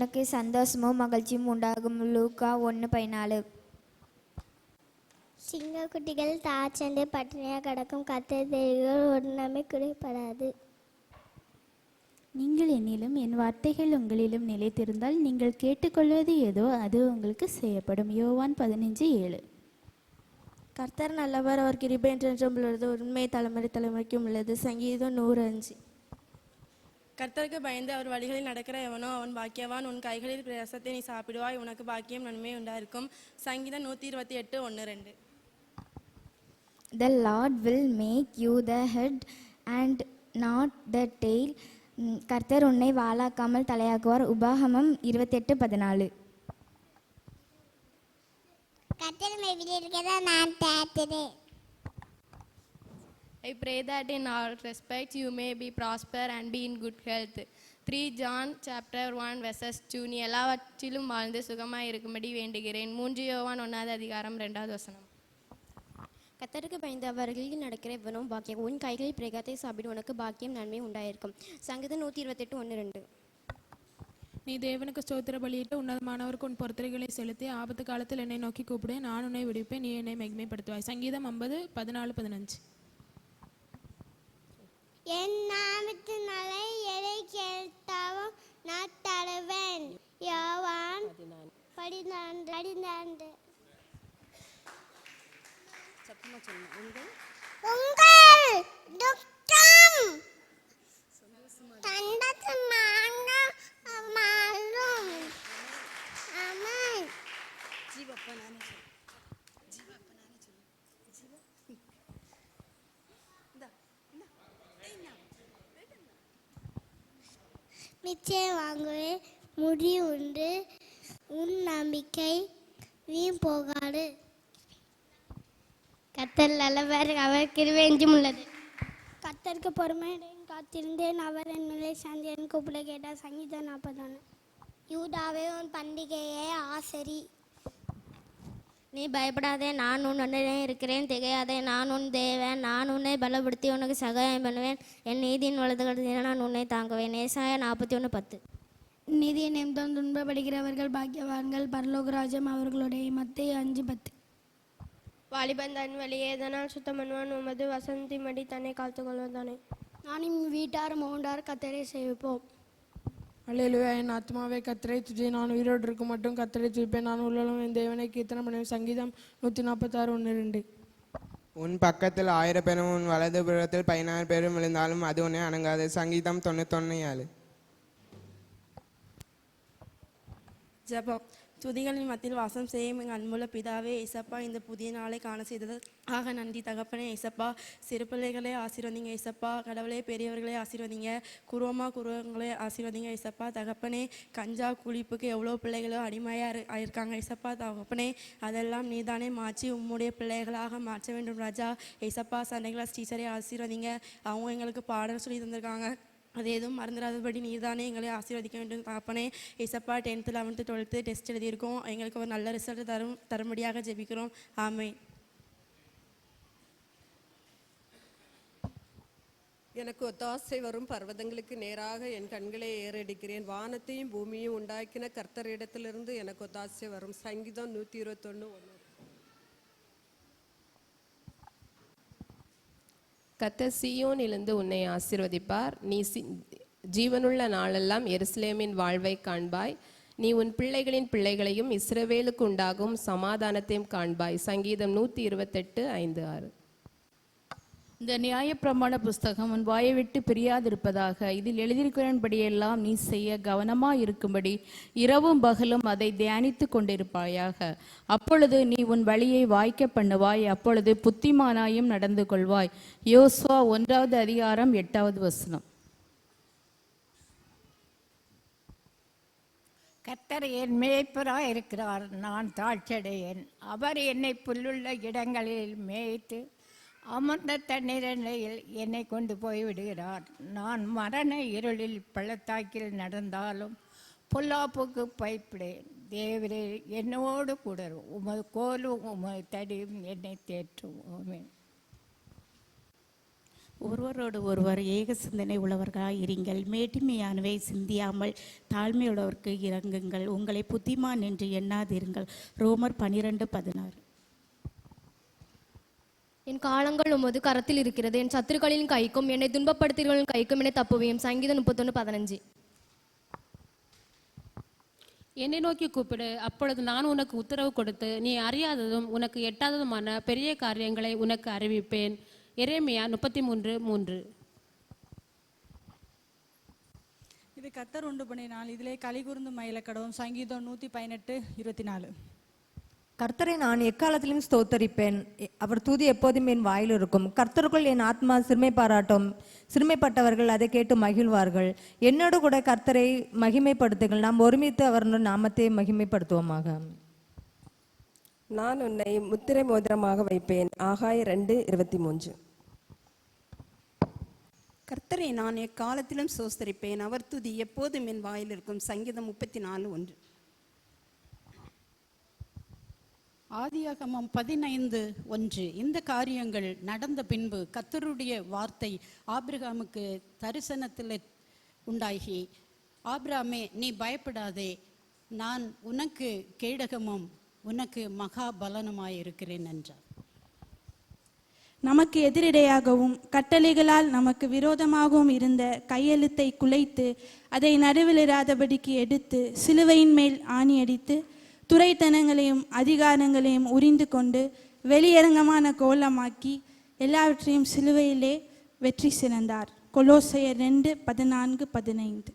உனக்கு சந்தோஷமும் மகிழ்ச்சியும் உண்டாகும். லூக்கா 1:14. சிங்கக்குட்டிகள் தாச்சண்டு பட்டினியாக கிடக்கும், கர்த்தர் தெரிகள் ஒரு நன்மை குறைபடாது. நீங்கள் என்னிலும் என் வார்த்தைகள் உங்களிலும் நிலைத்திருந்தால் நீங்கள் கேட்டுக்கொள்வது ஏதோ அது உங்களுக்கு செய்யப்படும். யோவான் 15:7. கர்த்தர் நல்லவர், அவர் கிருபை என்றென்றும் உள்ளது, உண்மை தலைமுறை தலைமுறைக்கும் உள்ளது. சங்கீதம் 105. கர்த்தருக்கு பயந்து அவர் வழிகளில் நடக்கிற எவனோ அவன் பாக்கியவான். உன் கைகளில் ரசத்தை நீ சாப்பிடுவாய், உனக்கு பாக்கியம் நன்மை உண்டாயிருக்கும். சங்கீதம் 128:1-2. The Lord will make you the head and not the tail. கர்த்தர் உன்னை வாளாக்காமல் தலையாக்குவார். உபாகமம் 28:14. கர்த்தர் மேய்வில் இருக்கிறதா நான் தேத்துறேன். I pray that in all respects you may be prosper and be in good health. 3 John chapter 1 verses 2. நீ எல்லாவற்றிலும் வாழ்ந்து சுகமாய் இருக்கும்படி வேண்டுகிறேன். 3 யோவான் 1:2. கர்த்தருக்கு பயந்து அவர்களில் நடக்கிற எவனும் பாக்கியம். உன் கைகளில் பிரேகத்தை சாப்பிடு, உனக்கு பாக்கியம் நன்மை உண்டாயிருக்கும். சங்கீதம் 128:1-2. நீ தேவனுக்கு ஸ்தோத்திர பலியிட்டு உன்னதமானவருக்கு உன் பொறுத்தரைகளை செலுத்தி ஆபத்து காலத்தில் என்னை நோக்கி கூப்பிடு, நான் உன்னை விடுப்பேன், நீ என்னை மகிமைப்படுத்துவாய். சங்கீதம் 50:14-15. என் நாமத்தினாலே எதை கேட்டாலும் நான் தருவேன். யோவான் 14:14. உங்கள் துக்கம் தண்டத்து மாறும். ஆமென். நிச்சயம் வாங்குவேன், முடி உண்டு, உன் நம்பிக்கை வீண் போகாது. கர்த்தர் நல்லவர், அவர் கிருபை என்றும் உள்ளது. கர்த்தருக்கு பொறுமையுடன் காத்திருந்தேன், அவர் என் மேலே சாய்ந்து என் கூப்பிட கேட்டார். சங்கீதம் 41. யூதாவே உன் பண்டிகையை ஆசரி. நீ பயப்படாதே, நான் உன்னுடனே இருக்கிறேன். திகையாதே, நான் உன் தேவன். நான் உன்னை பலப்படுத்தி உனக்கு சகாயம் பண்ணுவேன். என் நீதியின் வலதுகரத்தினால் நான் உன்னை தாங்குவேன். ஏசாயா 41:10. நீதியை நிமித்தம் துன்பப்படுகிறவர்கள் பாக்கியவான்கள், பரலோக ராஜ்யம் அவர்களுடைய. மத்தேயு 5:10. வாலிபன் தன் வழியை எதனால் சுத்தம் பண்ணுவான், உமது வசந்தி மடி தன்னை காத்துக்கொள்வான் தானே. நானும் வீட்டார் மூன்றார் கர்த்தரை சேவிப்போம். அல்லேலூயா. என் ஆத்மாவே கர்த்தரை துதி, நான் உயிரோடு இருக்கும் மட்டும் கர்த்தரை துதிப்பேன். நான் உள்ளலும் என் தேவனை கீர்த்தனை பண்ணுவேன். சங்கீதம் 146:1-2. உன் பக்கத்தில் 1000 பேரும் உன் வலது புறத்தில் 16 பேரும் விழுந்தாலும் அது உன்னை அணங்காது. சங்கீதம் 91:7. ஜெபம். துதிகளின் மத்தியில் வாசம் செய்யும் எங்கள் அன்புள்ள பிதாவே, ஏசப்பா, இந்த புதிய நாளை காண செய்தது ஆக நன்றி தகப்பனே. ஏசப்பா, சிறு பிள்ளைகளே ஆசீர்வதிங்க ஏசப்பா. கடவுளே, பெரியவர்களே ஆசீர்வதிங்க. குருவங்களே ஆசீர்வதிங்க ஏசப்பா. தகப்பனே, கஞ்சா குளிப்புக்கு எவ்வளோ பிள்ளைகளோ அடிமையாக ஆயிருக்காங்க ஏசப்பா. தகப்பனே, அதெல்லாம் நீதானே மாற்றி உம்முடைய பிள்ளைகளாக மாற்ற வேண்டும் ராஜா. ஏசப்பா, சண்டைகளா டீச்சரே ஆசீர்வதிங்க. அவங்க எங்களுக்கு பாடம் சொல்லி தந்திருக்காங்க, அது எதுவும் மறந்துடாதபடி நீதானே எங்களை ஆசீர்வதிக்க வேண்டும் தகப்பனே. ஏசப்பா, 10th 11th 12th டெஸ்ட் எழுதியிருக்கோம், எங்களுக்கு ஒரு நல்ல ரிசல்ட் தரும்படியாக ஜெபிக்கிறோம். ஆமென். எனக்கு ஒத்தாசை வரும் பர்வதங்களுக்கு நேராக என் கண்களை ஏறெடுக்கிறேன். வானத்தையும் பூமியையும் உண்டாக்கின கர்த்தரிடத்திலிருந்து எனக்கு ஒத்தாசை வரும். சங்கீதம் 121:1. கர்த்தர் சீயோனிலிருந்து உன்னை ஆசீர்வதிப்பார். நீ ஜீவனுள்ள நாளெல்லாம் எருசலேமின் வாழ்வை காண்பாய். நீ உன் பிள்ளைகளின் பிள்ளைகளையும் இஸ்ரவேலுக்கு உண்டாகும் சமாதானத்தையும் காண்பாய். சங்கீதம் 128:5-6. இந்த நியாயப்பிரமாண புஸ்தகம் உன் வாயை விட்டு பிரியாதிருப்பதாக. இதில் எழுதியிருக்கிறபடியெல்லாம் நீ செய்ய கவனமாயிருக்கும்படி இரவும் பகலும் அதை தியானித்து கொண்டிருப்பாயாக. அப்பொழுது நீ உன் வழியை வாய்க்க பண்ணுவாய், அப்பொழுது புத்திமானாயும் நடந்து கொள்வாய். யோசுவா 1:8. கர்த்தர் என் மேய்ப்பராய் இருக்கிறார், நான் தாழ்ச்சடையேன். அவர் என்னை புல்லுள்ள இடங்களில் மேய்த்து அமர்ந்த தண்ணீரில் என்னை கொண்டு போய் விடுகிறார். நான் மரண இருளில் பள்ளத்தாக்கில் நடந்தாலும் பொல்லாப்புக்கு பயப்படேன். தேவரே என்னோடு கூட உமது கோலும் உமது தடியும் என்னை தேற்றும். ஆமென். ஒருவரோடு ஒருவர் ஏக சிந்தனை உள்ளவர்களாய் இருங்கள். மேட்டிமையானவை சிந்தியாமல் தாழ்மையுள்ளவருக்கு இறங்குங்கள். உங்களை புத்திமான் என்று எண்ணாதிருங்கள். ரோமர் 12:16. என் காலங்கள் உமது கரத்தில் இருக்கிறது. என் சத்துருக்களின் கைக்கும் என்னை துன்பப்படுத்துகிறவர்களின் கைக்கும் என்னை தப்புவியும். சங்கீதம் 31:15. என்னை நோக்கி கூப்பிடு, அப்பொழுது நான் உனக்கு உத்தரவு கொடுத்து நீ அறியாததும் உனக்கு எட்டாததுமான பெரிய காரியங்களை உனக்கு அறிவிப்பேன். எரேமியா 33:3. இது கர்த்தர் உண்டு பண்ணினால் இதிலே கலிகூர்ந்து மயிலக்கடவும். சங்கீதம் 118:24. கர்த்தரை நான் எக்காலத்திலும் ஸ்தோத்தரிப்பேன். அவர் தூதி எப்போதும் என் வாயில் இருக்கும். கர்த்தருக்குள் என் ஆத்மா சிறுமை பாராட்டும். சிறுமைப்பட்டவர்கள் அதை கேட்டு மகிழ்வார்கள். என்னோடு கூட கர்த்தரை மகிமைப்படுத்துங்கள். நாம் ஒருமித்து அவர் நாமத்தை மகிமைப்படுத்துவோமாக. நான் உன்னை முத்திரை மோதிரமாக வைப்பேன். ஆகாய 2:23. கர்த்தரை நான் எக்காலத்திலும் ஸ்தோத்தரிப்பேன். அவர் துதி எப்போதும் என் வாயில் இருக்கும். சங்கீதம் 34:1. ஆதியாகமம் 15:1. இந்த காரியங்கள் நடந்த பின்பு கர்த்தருடைய வார்த்தை ஆபிரகாமுக்கு தரிசனத்தில் உண்டாகி, ஆபிரகாமே, நீ பயப்படாதே, நான் உனக்கு கேடகமும் உனக்கு மகாபலனுமாயிருக்கிறேன் என்றார். நமக்கு எதிரிடையாகவும் கட்டளைகளால் நமக்கு விரோதமாகவும் இருந்த கையெழுத்தை குலைத்து அதை நடுவிலிராதபடிக்கு எடுத்து சிலுவையின் மேல் ஆணியடித்து துரைத்தனங்களையும் அதிகாரங்களையும் உரிந்து கொண்டு வெளியரங்கமான கோலமாக்கி எல்லாவற்றையும் சிலுவையிலே வெற்றி சிறந்தார். கொலோசையர் 2:14-15.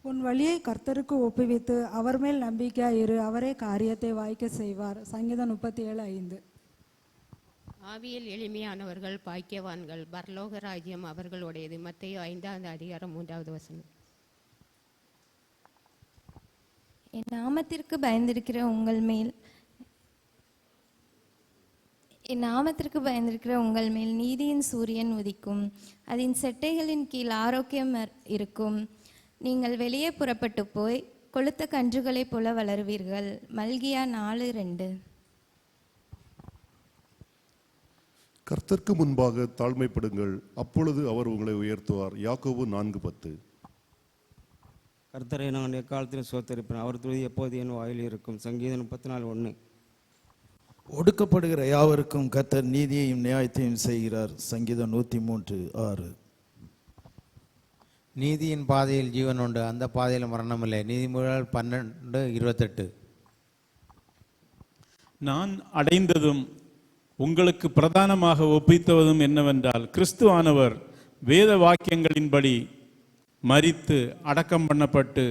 உன் வழியை கர்த்தருக்கு ஒப்புவித்து அவர் மேல் நம்பிக்கையாய் இரு, அவரே காரியத்தை வாய்க்க செய்வார். சங்கீதம் 37:5. ஆவியில் எளிமையானவர்கள் பாக்கியவான்கள், பரலோக ராஜ்யம் அவர்களுடையது. மத்தேயு 5:3. என் நாமத்திற்கு பயந்திருக்கிற உங்கள் மேல் நீதியின் சூரியன் உதிக்கும். அதன் செட்டைகளின் கீழ் ஆரோக்கியம் இருக்கும். நீங்கள் வெளியே புறப்பட்டு போய் கொளுத்த கன்றுகளைப் போல வளருவீர்கள். மல்கியா 4:2. கர்த்தருக்கு முன்பாக தாழ்மைப்படுங்கள், அப்பொழுது அவர் உங்களை உயர்த்துவார். யாக்கோபு 4:10. கர்த்தரை நான் எக்காலத்திலும் ஸ்தோத்தரிப்பேன். அவர் துதி எப்போது என் வாயில் இருக்கும். சங்கீதம் 34:1. ஒடுக்கப்படுகிற யாவருக்கும் கர்த்தர் நீதியையும் நியாயத்தையும் செய்கிறார். சங்கீதம் 103:6. நீதியின் பாதையில் ஜீவன் உண்டு, அந்த பாதையில் மரணமில்லை. நீதிமொழிகள் 12:28. நான் அடைந்ததும் உங்களுக்கு பிரதானமாக ஒப்பித்தவதும் என்னவென்றால், கிறிஸ்துவானவர் வேத வாக்கியங்களின்படி மரித்து அடக்கம் பண்ணப்பட்டு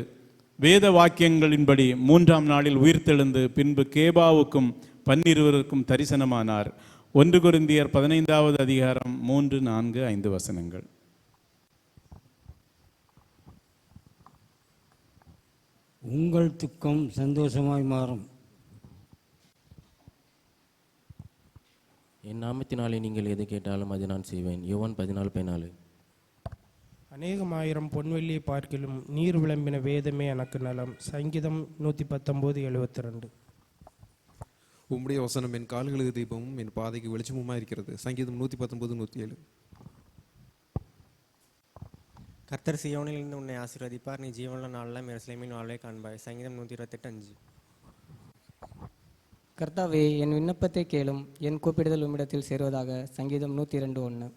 வேத வாக்கியங்களின்படி 3ஆம் நாளில் உயிர்த்தெழுந்து பின்பு கேபாவுக்கும் 12 தரிசனமானார். 1 கொரிந்தியர் 15:3, 4, 5 வசனங்கள். உங்கள் துக்கம் சந்தோஷமாய் மாறும். என் நாமத்தினாலே நீங்கள் எது கேட்டாலும் அது நான் செய்வேன். யோவான் 14:4. அநேகமாயிரம் பொன்வெள்ளியை பார்க்கிலும் நீர் விளம்பின வேதமே எனக்கு நலம். சங்கீதம் 119:72. உம்முடைய வசனம் என் கால்களுக்கு தீபமும் என் பாதைக்கு வெளிச்சமுமாக இருக்கிறது. சங்கீதம் 119:107. கர்த்தர் சீயோனிலிருந்து உன்னை ஆசீர்வதிப்பார். நீ ஜீவனுள்ள நாளெல்லாம் எருசலேமின் வாழ்வை காண்பாய். சங்கீதம் 128:5. கர்த்தாவே, என் விண்ணப்பத்தை கேளும், என் கூப்பிடுதல் உம்மிடத்தில் சேருவதாக. சங்கீதம் 102:1.